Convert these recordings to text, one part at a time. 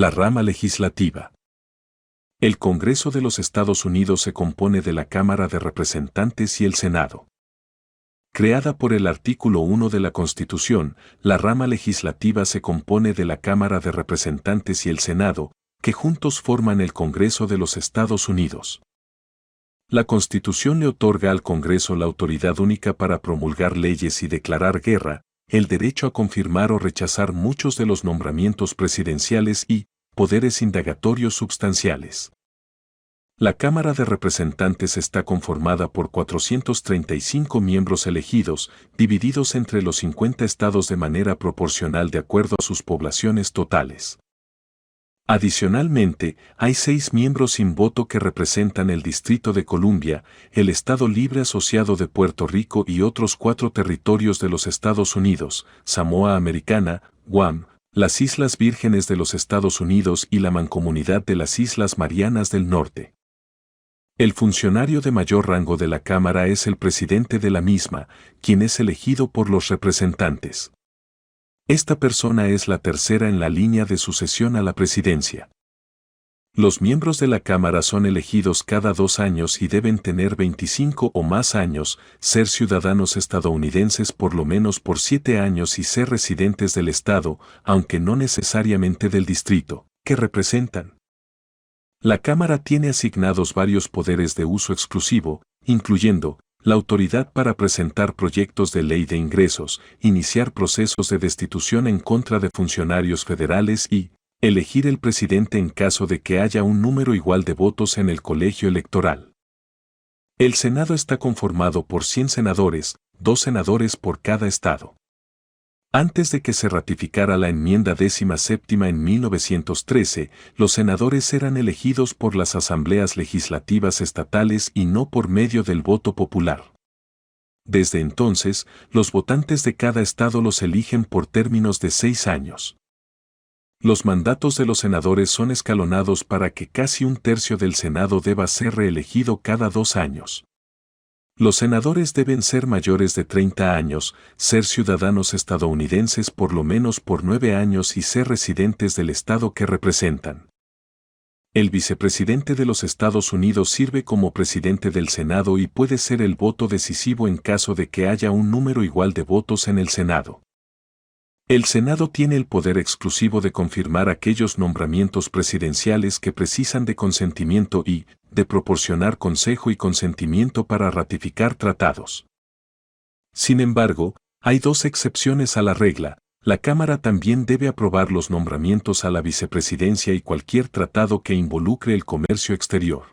La rama legislativa. El Congreso de los Estados Unidos se compone de la Cámara de Representantes y el Senado. Creada por el artículo 1 de la Constitución, la rama legislativa se compone de la Cámara de Representantes y el Senado, que juntos forman el Congreso de los Estados Unidos. La Constitución le otorga al Congreso la autoridad única para promulgar leyes y declarar guerra, el derecho a confirmar o rechazar muchos de los nombramientos presidenciales y poderes indagatorios substanciales. La Cámara de Representantes está conformada por 435 miembros elegidos, divididos entre los 50 estados de manera proporcional de acuerdo a sus poblaciones totales. Adicionalmente, hay 6 miembros sin voto que representan el Distrito de Columbia, el Estado Libre Asociado de Puerto Rico y otros 4 territorios de los Estados Unidos, Samoa Americana, Guam, las Islas Vírgenes de los Estados Unidos y la Mancomunidad de las Islas Marianas del Norte. El funcionario de mayor rango de la Cámara es el presidente de la misma, quien es elegido por los representantes. Esta persona es la tercera en la línea de sucesión a la presidencia. Los miembros de la Cámara son elegidos cada 2 años y deben tener 25 o más años, ser ciudadanos estadounidenses por lo menos por 7 años y ser residentes del Estado, aunque no necesariamente del distrito, que representan. La Cámara tiene asignados varios poderes de uso exclusivo, incluyendo la autoridad para presentar proyectos de ley de ingresos, iniciar procesos de destitución en contra de funcionarios federales y elegir el presidente en caso de que haya un número igual de votos en el colegio electoral. El Senado está conformado por 100 senadores, 2 senadores por cada estado. Antes de que se ratificara la enmienda 17ª en 1913, los senadores eran elegidos por las asambleas legislativas estatales y no por medio del voto popular. Desde entonces, los votantes de cada estado los eligen por términos de 6 años. Los mandatos de los senadores son escalonados para que casi 1/3 del Senado deba ser reelegido cada 2 años. Los senadores deben ser mayores de 30 años, ser ciudadanos estadounidenses por lo menos por 9 años y ser residentes del estado que representan. El vicepresidente de los Estados Unidos sirve como presidente del Senado y puede ser el voto decisivo en caso de que haya un número igual de votos en el Senado. El Senado tiene el poder exclusivo de confirmar aquellos nombramientos presidenciales que precisan de consentimiento y de proporcionar consejo y consentimiento para ratificar tratados. Sin embargo, hay 2 excepciones a la regla. La Cámara también debe aprobar los nombramientos a la vicepresidencia y cualquier tratado que involucre el comercio exterior.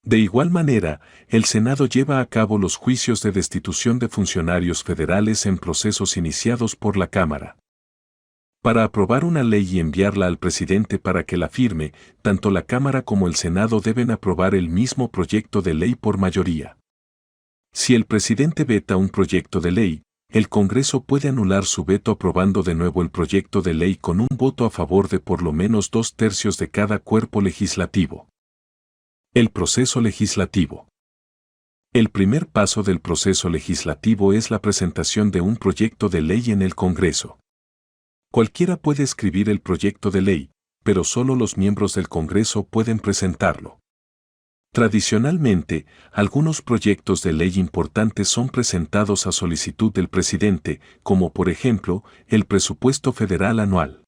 De igual manera, el Senado lleva a cabo los juicios de destitución de funcionarios federales en procesos iniciados por la Cámara. Para aprobar una ley y enviarla al presidente para que la firme, tanto la Cámara como el Senado deben aprobar el mismo proyecto de ley por mayoría. Si el presidente veta un proyecto de ley, el Congreso puede anular su veto aprobando de nuevo el proyecto de ley con un voto a favor de por lo menos 2/3 de cada cuerpo legislativo. El proceso legislativo. El primer paso del proceso legislativo es la presentación de un proyecto de ley en el Congreso. Cualquiera puede escribir el proyecto de ley, pero solo los miembros del Congreso pueden presentarlo. Tradicionalmente, algunos proyectos de ley importantes son presentados a solicitud del presidente, como por ejemplo, el presupuesto federal anual.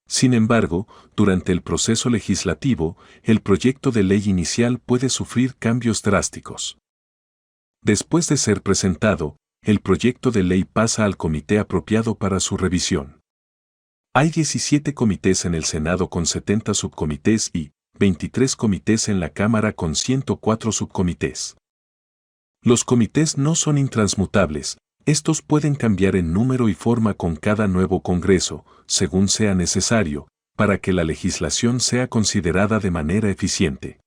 Sin embargo, durante el proceso legislativo, el proyecto de ley inicial puede sufrir cambios drásticos. Después de ser presentado, el proyecto de ley pasa al comité apropiado para su revisión. Hay 17 comités en el Senado con 70 subcomités y 23 comités en la Cámara con 104 subcomités. Los comités no son intransmutables. Estos pueden cambiar en número y forma con cada nuevo Congreso, según sea necesario, para que la legislación sea considerada de manera eficiente.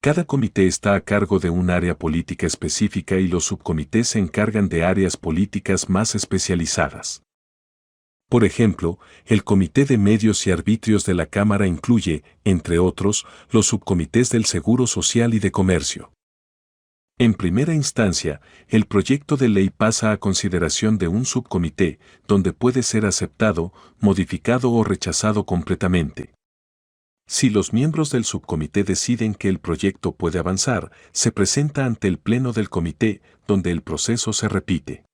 Cada comité está a cargo de un área política específica y los subcomités se encargan de áreas políticas más especializadas. Por ejemplo, el Comité de Medios y Arbitrios de la Cámara incluye, entre otros, los subcomités del Seguro Social y de Comercio. En primera instancia, el proyecto de ley pasa a consideración de un subcomité, donde puede ser aceptado, modificado o rechazado completamente. Si los miembros del subcomité deciden que el proyecto puede avanzar, se presenta ante el pleno del comité, donde el proceso se repite.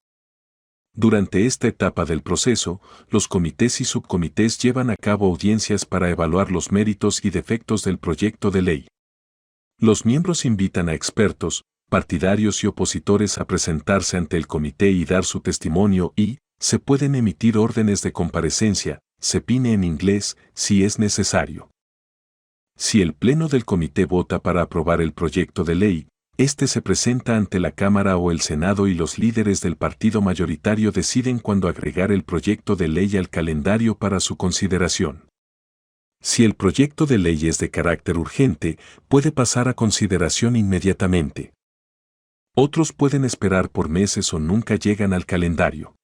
Durante esta etapa del proceso, los comités y subcomités llevan a cabo audiencias para evaluar los méritos y defectos del proyecto de ley. Los miembros invitan a expertos, partidarios y opositores a presentarse ante el comité y dar su testimonio y, se pueden emitir órdenes de comparecencia, subpoena en inglés, si es necesario. Si el pleno del comité vota para aprobar el proyecto de ley, este se presenta ante la Cámara o el Senado y los líderes del partido mayoritario deciden cuándo agregar el proyecto de ley al calendario para su consideración. Si el proyecto de ley es de carácter urgente, puede pasar a consideración inmediatamente. Otros pueden esperar por meses o nunca llegan al calendario.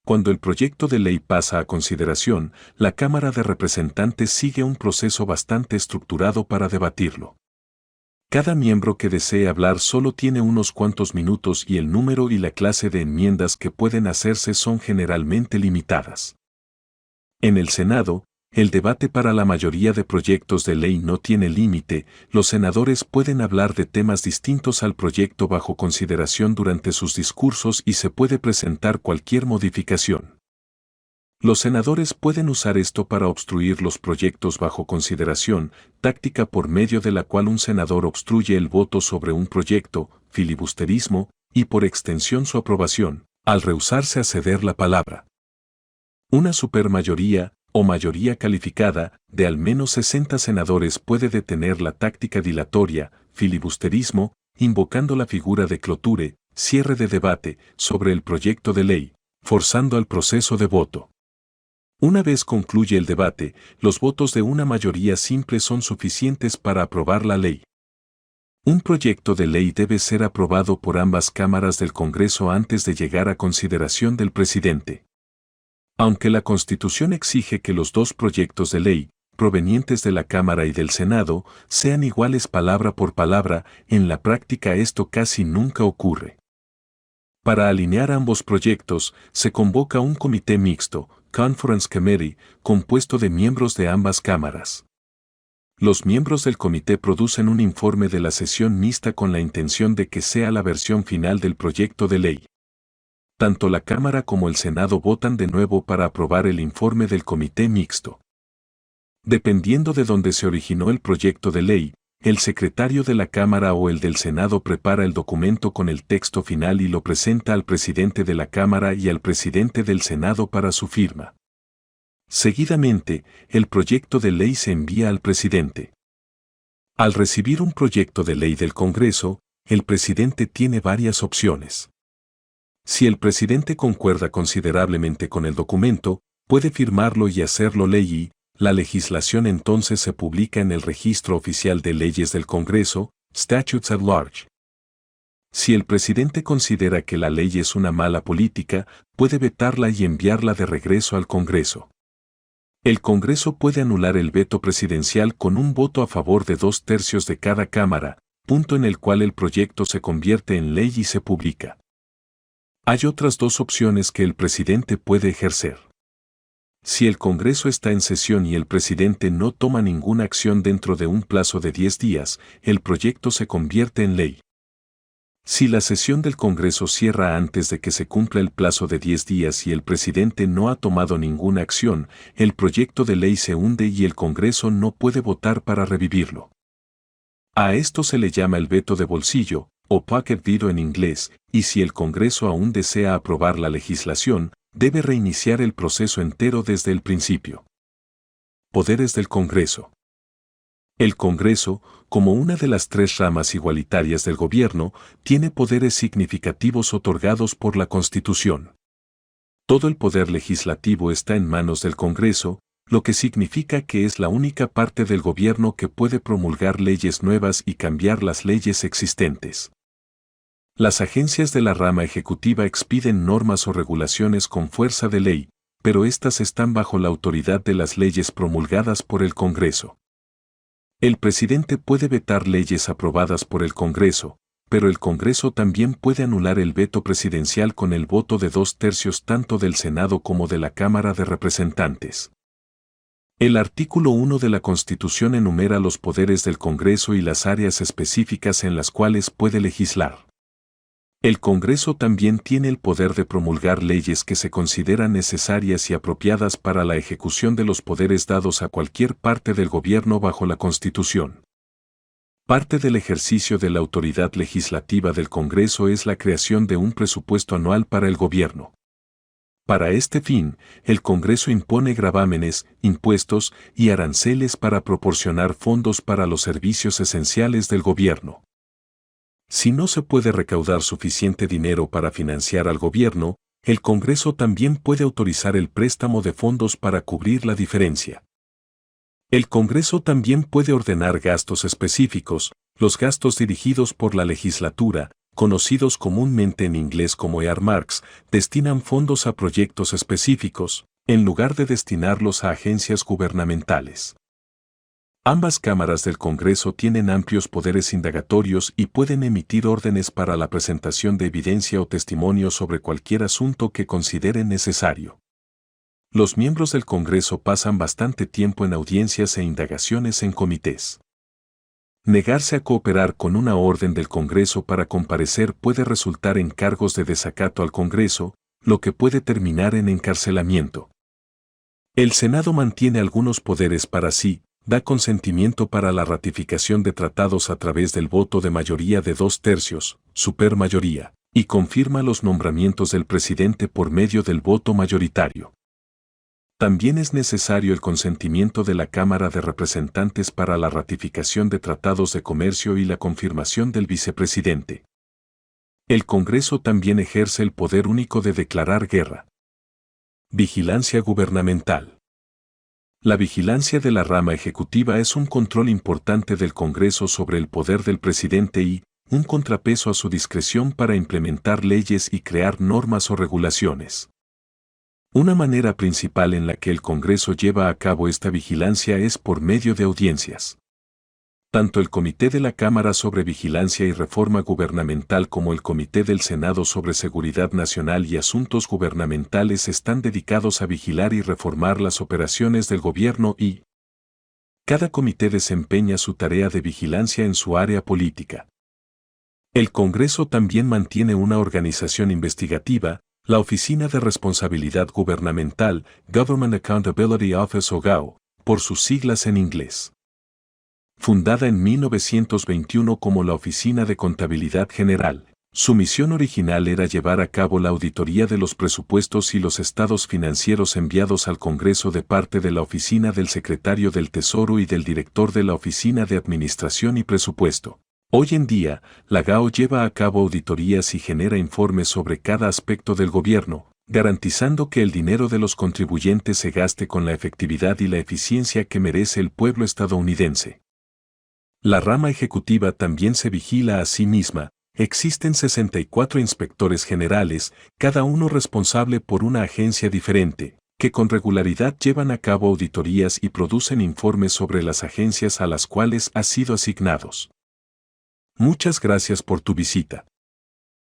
Cuando el proyecto de ley pasa a consideración, la Cámara de Representantes sigue un proceso bastante estructurado para debatirlo. Cada miembro que desee hablar solo tiene unos cuantos minutos y el número y la clase de enmiendas que pueden hacerse son generalmente limitadas. En el Senado, el debate para la mayoría de proyectos de ley no tiene límite, los senadores pueden hablar de temas distintos al proyecto bajo consideración durante sus discursos y se puede presentar cualquier modificación. Los senadores pueden usar esto para obstruir los proyectos bajo consideración, táctica por medio de la cual un senador obstruye el voto sobre un proyecto, filibusterismo, y por extensión su aprobación, al rehusarse a ceder la palabra. Una supermayoría, o mayoría calificada, de al menos 60 senadores puede detener la táctica dilatoria, filibusterismo, invocando la figura de cloture, cierre de debate, sobre el proyecto de ley, forzando al proceso de voto. Una vez concluye el debate, los votos de una mayoría simple son suficientes para aprobar la ley. Un proyecto de ley debe ser aprobado por ambas cámaras del Congreso antes de llegar a consideración del presidente. Aunque la Constitución exige que los dos proyectos de ley, provenientes de la Cámara y del Senado, sean iguales palabra por palabra, en la práctica esto casi nunca ocurre. Para alinear ambos proyectos, se convoca un comité mixto, Conference Committee, compuesto de miembros de ambas cámaras. Los miembros del comité producen un informe de la sesión mixta con la intención de que sea la versión final del proyecto de ley. Tanto la Cámara como el Senado votan de nuevo para aprobar el informe del comité mixto. Dependiendo de dónde se originó el proyecto de ley, el secretario de la Cámara o el del Senado prepara el documento con el texto final y lo presenta al presidente de la Cámara y al presidente del Senado para su firma. Seguidamente, el proyecto de ley se envía al presidente. Al recibir un proyecto de ley del Congreso, el presidente tiene varias opciones. Si el presidente concuerda considerablemente con el documento, puede firmarlo y hacerlo ley y, la legislación entonces se publica en el Registro Oficial de Leyes del Congreso, Statutes at Large. Si el presidente considera que la ley es una mala política, puede vetarla y enviarla de regreso al Congreso. El Congreso puede anular el veto presidencial con un voto a favor de 2/3 de cada Cámara, punto en el cual el proyecto se convierte en ley y se publica. Hay otras dos opciones que el presidente puede ejercer. Si el Congreso está en sesión y el presidente no toma ninguna acción dentro de un plazo de 10 días, el proyecto se convierte en ley. Si la sesión del Congreso cierra antes de que se cumpla el plazo de 10 días y el presidente no ha tomado ninguna acción, el proyecto de ley se hunde y el Congreso no puede votar para revivirlo. A esto se le llama el veto de bolsillo, o pocket veto en inglés, y si el Congreso aún desea aprobar la legislación, debe reiniciar el proceso entero desde el principio. Poderes del Congreso. El Congreso, como una de las 3 ramas igualitarias del gobierno, tiene poderes significativos otorgados por la Constitución. Todo el poder legislativo está en manos del Congreso, lo que significa que es la única parte del gobierno que puede promulgar leyes nuevas y cambiar las leyes existentes. Las agencias de la rama ejecutiva expiden normas o regulaciones con fuerza de ley, pero éstas están bajo la autoridad de las leyes promulgadas por el Congreso. El presidente puede vetar leyes aprobadas por el Congreso, pero el Congreso también puede anular el veto presidencial con el voto de 2/3 tanto del Senado como de la Cámara de Representantes. El artículo 1 de la Constitución enumera los poderes del Congreso y las áreas específicas en las cuales puede legislar. El Congreso también tiene el poder de promulgar leyes que se consideran necesarias y apropiadas para la ejecución de los poderes dados a cualquier parte del gobierno bajo la Constitución. Parte del ejercicio de la autoridad legislativa del Congreso es la creación de un presupuesto anual para el gobierno. Para este fin, el Congreso impone gravámenes, impuestos y aranceles para proporcionar fondos para los servicios esenciales del gobierno. Si no se puede recaudar suficiente dinero para financiar al gobierno, el Congreso también puede autorizar el préstamo de fondos para cubrir la diferencia. El Congreso también puede ordenar gastos específicos, los gastos dirigidos por la legislatura, conocidos comúnmente en inglés como earmarks, destinan fondos a proyectos específicos, en lugar de destinarlos a agencias gubernamentales. Ambas cámaras del Congreso tienen amplios poderes indagatorios y pueden emitir órdenes para la presentación de evidencia o testimonio sobre cualquier asunto que consideren necesario. Los miembros del Congreso pasan bastante tiempo en audiencias e indagaciones en comités. Negarse a cooperar con una orden del Congreso para comparecer puede resultar en cargos de desacato al Congreso, lo que puede terminar en encarcelamiento. El Senado mantiene algunos poderes para sí, da consentimiento para la ratificación de tratados a través del voto de mayoría de 2/3, supermayoría, y confirma los nombramientos del presidente por medio del voto mayoritario. También es necesario el consentimiento de la Cámara de Representantes para la ratificación de tratados de comercio y la confirmación del vicepresidente. El Congreso también ejerce el poder único de declarar guerra. Vigilancia gubernamental. La vigilancia de la rama ejecutiva es un control importante del Congreso sobre el poder del presidente y un contrapeso a su discreción para implementar leyes y crear normas o regulaciones. Una manera principal en la que el Congreso lleva a cabo esta vigilancia es por medio de audiencias. Tanto el Comité de la Cámara sobre Vigilancia y Reforma Gubernamental como el Comité del Senado sobre Seguridad Nacional y Asuntos Gubernamentales están dedicados a vigilar y reformar las operaciones del gobierno y cada comité desempeña su tarea de vigilancia en su área política. El Congreso también mantiene una organización investigativa, la Oficina de Responsabilidad Gubernamental, Government Accountability Office o GAO, por sus siglas en inglés. Fundada en 1921 como la Oficina de Contabilidad General, su misión original era llevar a cabo la auditoría de los presupuestos y los estados financieros enviados al Congreso de parte de la Oficina del Secretario del Tesoro y del Director de la Oficina de Administración y Presupuesto. Hoy en día, la GAO lleva a cabo auditorías y genera informes sobre cada aspecto del gobierno, garantizando que el dinero de los contribuyentes se gaste con la efectividad y la eficiencia que merece el pueblo estadounidense. La rama ejecutiva también se vigila a sí misma. Existen 64 inspectores generales, cada uno responsable por una agencia diferente, que con regularidad llevan a cabo auditorías y producen informes sobre las agencias a las cuales han sido asignados. Muchas gracias por tu visita.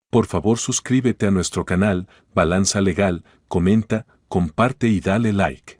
Por favor suscríbete a nuestro canal, Balanza Legal, comenta, comparte y dale like.